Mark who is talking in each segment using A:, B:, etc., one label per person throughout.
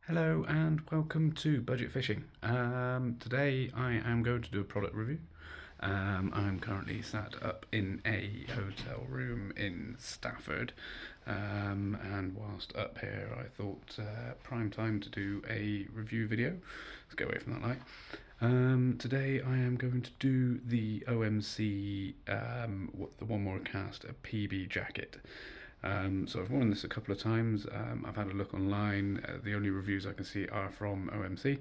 A: Hello and welcome to Budget Fishing. Today I am going to do a product review. I'm currently sat up in a hotel room in Stafford, and whilst up here I thought prime time to do a review video. Let's get away from that light. Today I am going to do the OMC, the One More Cast, a PB Jacket. So I've worn this a couple of times. I've had a look online. The only reviews I can see are from OMC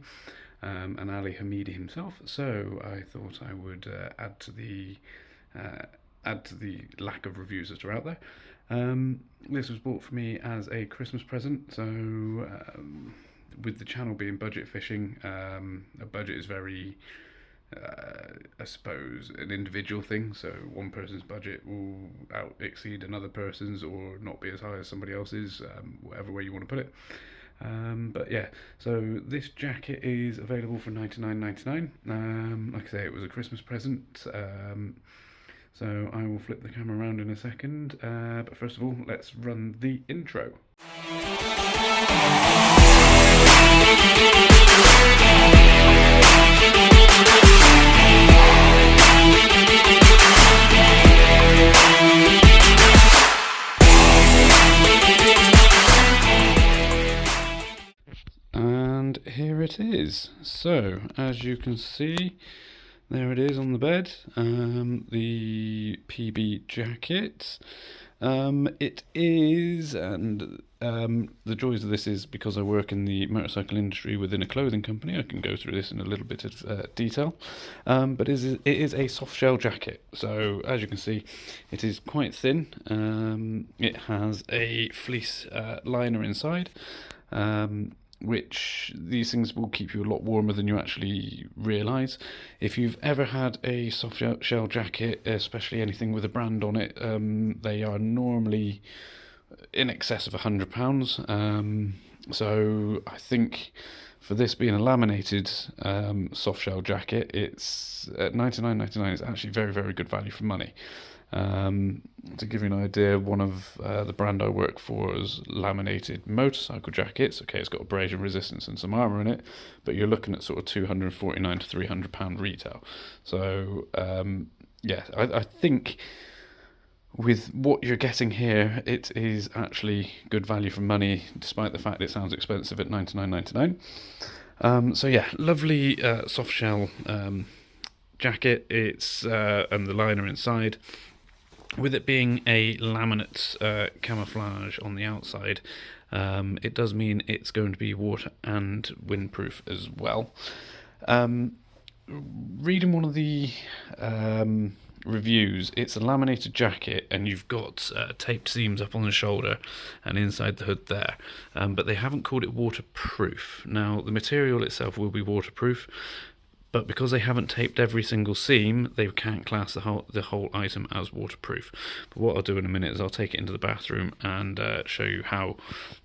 A: and Ali Hamidi himself. So I thought I would add to the lack of reviews that are out there. This was bought for me as a Christmas present. So with the channel being budget fishing, a budget is very I suppose an individual thing, so one person's budget will out exceed another person's or not be as high as somebody else's, whatever way you want to put it. But yeah, so this jacket is available for $99.99. Like I say, it was a Christmas present, so I will flip the camera around in a second, but first of all let's run the intro. And here it is. So as you can see, there it is on the bed, the PB Jacket. It is, and the joys of this is because I work in the motorcycle industry within a clothing company, I can go through this in a little bit of detail, but it is a soft shell jacket. So as you can see, it is quite thin. It has a fleece liner inside, which these things will keep you a lot warmer than you actually realise. If you've ever had a soft shell jacket, especially anything with a brand on it, they are normally in excess of £100. So I think for this being a laminated soft shell jacket, it's at $99.99. It's actually very, very good value for money. To give you an idea, one of the brand I work for is laminated motorcycle jackets. Okay, it's got abrasion resistance and some armour in it, but you're looking at sort of £249 to £300 retail. So yeah, I think with what you're getting here, it is actually good value for money, despite the fact it sounds expensive at $99.99. So yeah, lovely soft shell jacket. It's and the liner inside. With it being a laminate camouflage on the outside, it does mean it's going to be water and windproof as well. Reading one of the reviews, it's a laminated jacket and you've got taped seams up on the shoulder and inside the hood there, but they haven't called it waterproof. Now the material itself will be waterproof, but because they haven't taped every single seam, they can't class the whole item as waterproof. But what I'll do in a minute is I'll take it into the bathroom and show you how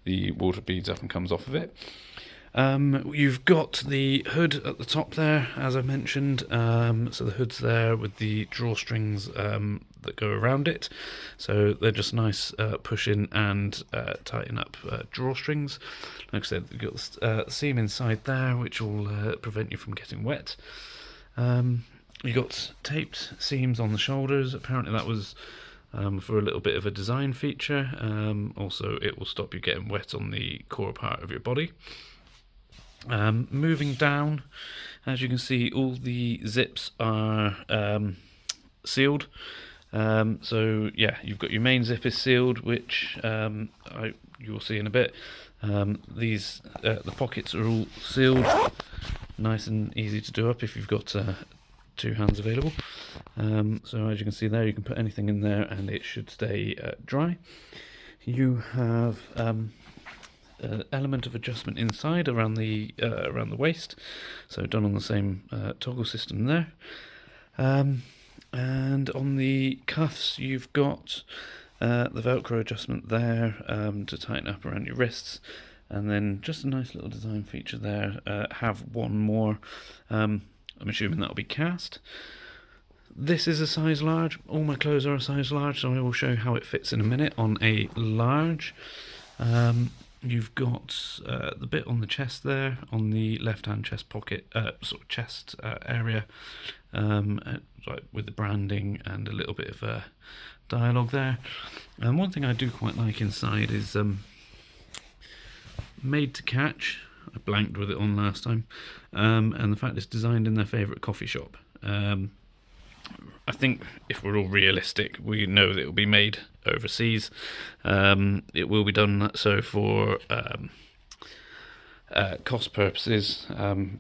A: the water beads up and comes off of it. You've got the hood at the top there, as I mentioned. So the hood's there with the drawstrings that go around it. So they're just nice push in and tighten up drawstrings. Like I said, you've got the seam inside there, which will prevent you from getting wet. You've got taped seams on the shoulders. Apparently that was for a little bit of a design feature. Also, it will stop you getting wet on the core part of your body. Moving down, as you can see, all the zips are sealed. So yeah, you've got your main zip is sealed, which you will see in a bit. The pockets are all sealed, nice and easy to do up if you've got two hands available. So as you can see there, you can put anything in there and it should stay dry. You have element of adjustment inside around the waist, so done on the same toggle system there. And on the cuffs, you've got the Velcro adjustment there to tighten up around your wrists, and then just a nice little design feature there. Have one more. I'm assuming that'll be cast. This is a size large. All my clothes are a size large, so I will show you how it fits in a minute on a large. you've got the bit on the chest there, on the left-hand chest pocket, sort of chest area, like with the branding and a little bit of dialogue there. And one thing I do quite like inside is made to catch. I blanked with it on last time, and the fact it's designed in their favourite coffee shop. I think if we're all realistic, we know that it will be made overseas. It will be done so for cost purposes,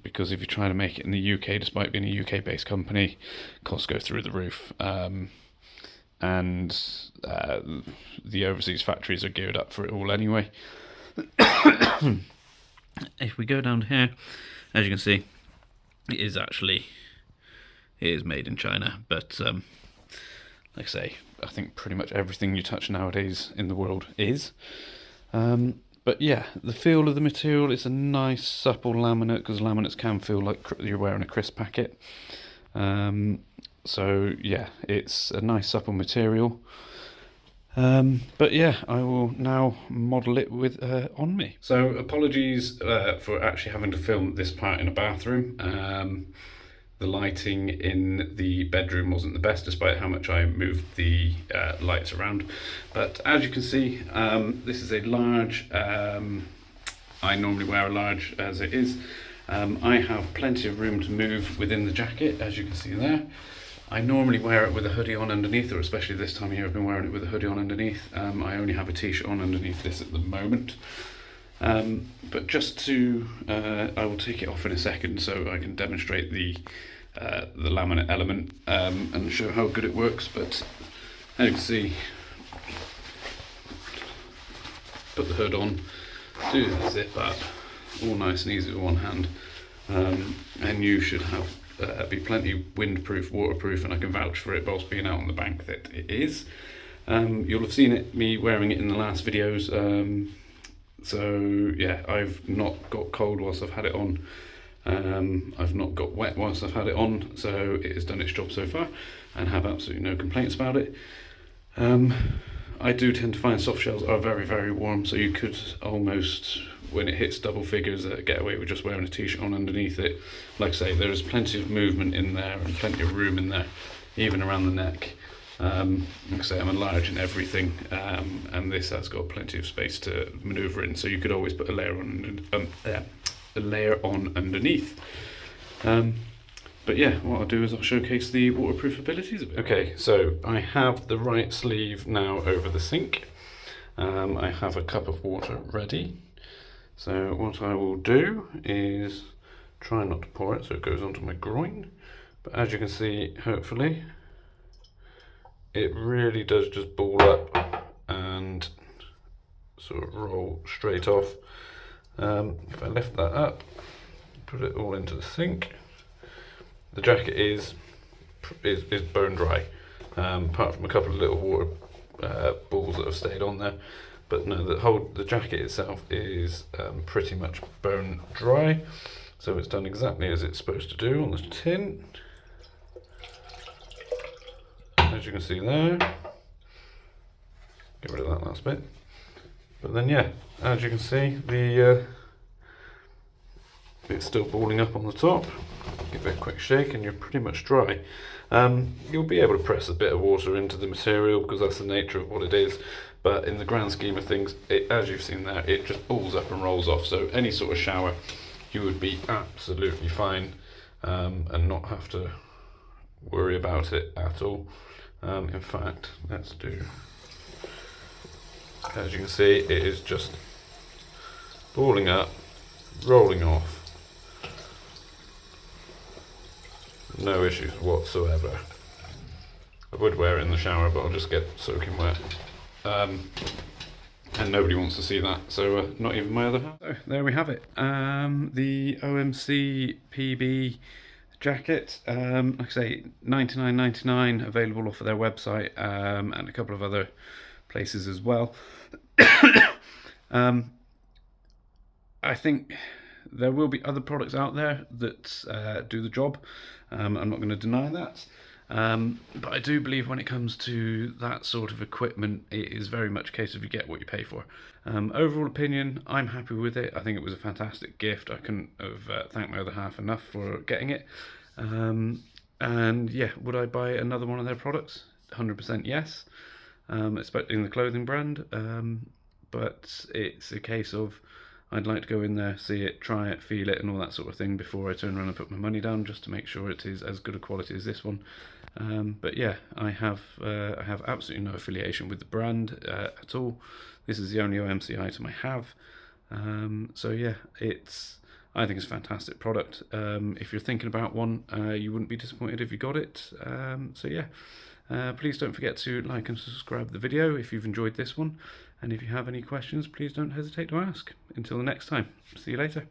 A: because if you try to make it in the UK, despite being a UK-based company, costs go through the roof. And the overseas factories are geared up for it all anyway. If we go down here, as you can see, it is made in China, but like I say, I think pretty much everything you touch nowadays in the world is. But yeah, the feel of the material is a nice supple laminate, because laminates can feel like you're wearing a crisp packet. So yeah, it's a nice supple material. But yeah, I will now model it with on me. So apologies for actually having to film this part in a bathroom. The lighting in the bedroom wasn't the best, despite how much I moved the lights around. But as you can see, this is a large. I normally wear a large as it is. I have plenty of room to move within the jacket, as you can see there. I normally wear it with a hoodie on underneath, or especially this time of year I've been wearing it with a hoodie on underneath. I only have a t-shirt on underneath this at the moment. But just to, I will take it off in a second so I can demonstrate the laminate element and show how good it works. But as you can see, put the hood on, do the zip up, all nice and easy with one hand, and you should have be plenty windproof, waterproof, and I can vouch for it whilst being out on the bank that it is. You'll have seen me wearing it in the last videos. So yeah, I've not got cold whilst I've had it on. I've not got wet whilst I've had it on, so it has done its job so far and have absolutely no complaints about it. I do tend to find soft shells are very, very warm, so you could almost, when it hits double figures, get away with just wearing a t-shirt on underneath it. Like I say, there is plenty of movement in there and plenty of room in there, even around the neck. Like I say, I'm a large in everything, and this has got plenty of space to manoeuvre in, so you could always put a layer on underneath. But yeah, what I'll do is I'll showcase the waterproof abilities of it. Okay, so I have the right sleeve now over the sink. I have a cup of water ready. So what I will do is try not to pour it so it goes onto my groin. But as you can see, hopefully, it really does just ball up and sort of roll straight off. If I lift that up, put it all into the sink, the jacket is bone dry, apart from a couple of little water balls that have stayed on there. But no, the jacket itself is pretty much bone dry, so it's done exactly as it's supposed to do on the tin. As you can see there, get rid of that last bit. But then yeah, as you can see, it's still balling up on the top. Give it a quick shake and you're pretty much dry. You'll be able to press a bit of water into the material because that's the nature of what it is. But in the grand scheme of things, as you've seen there, it just balls up and rolls off. So any sort of shower, you would be absolutely fine and not have to worry about it at all. In fact, let's do, as you can see, it is just balling up, rolling off. No issues whatsoever. I would wear it in the shower, but I'll just get soaking wet. And nobody wants to see that, so not even my other half. So there we have it. The OMC PB Jacket. Like I say, $99.99, available off of their website, and a couple of other places as well. I think there will be other products out there that do the job. I'm not going to deny that. But I do believe when it comes to that sort of equipment, it is very much a case of you get what you pay for. Overall opinion, I'm happy with it. I think it was a fantastic gift. I couldn't have thanked my other half enough for getting it. And yeah, would I buy another one of their products? 100% yes, especially in the clothing brand. But it's a case of I'd like to go in there, see it, try it, feel it, and all that sort of thing before I turn around and put my money down, just to make sure it is as good a quality as this one. But yeah, I have absolutely no affiliation with the brand at all. This is the only OMC item I have. So yeah, I think it's a fantastic product. If you're thinking about one, you wouldn't be disappointed if you got it. So yeah, please don't forget to like and subscribe the video if you've enjoyed this one. And if you have any questions, please don't hesitate to ask. Until the next time, see you later.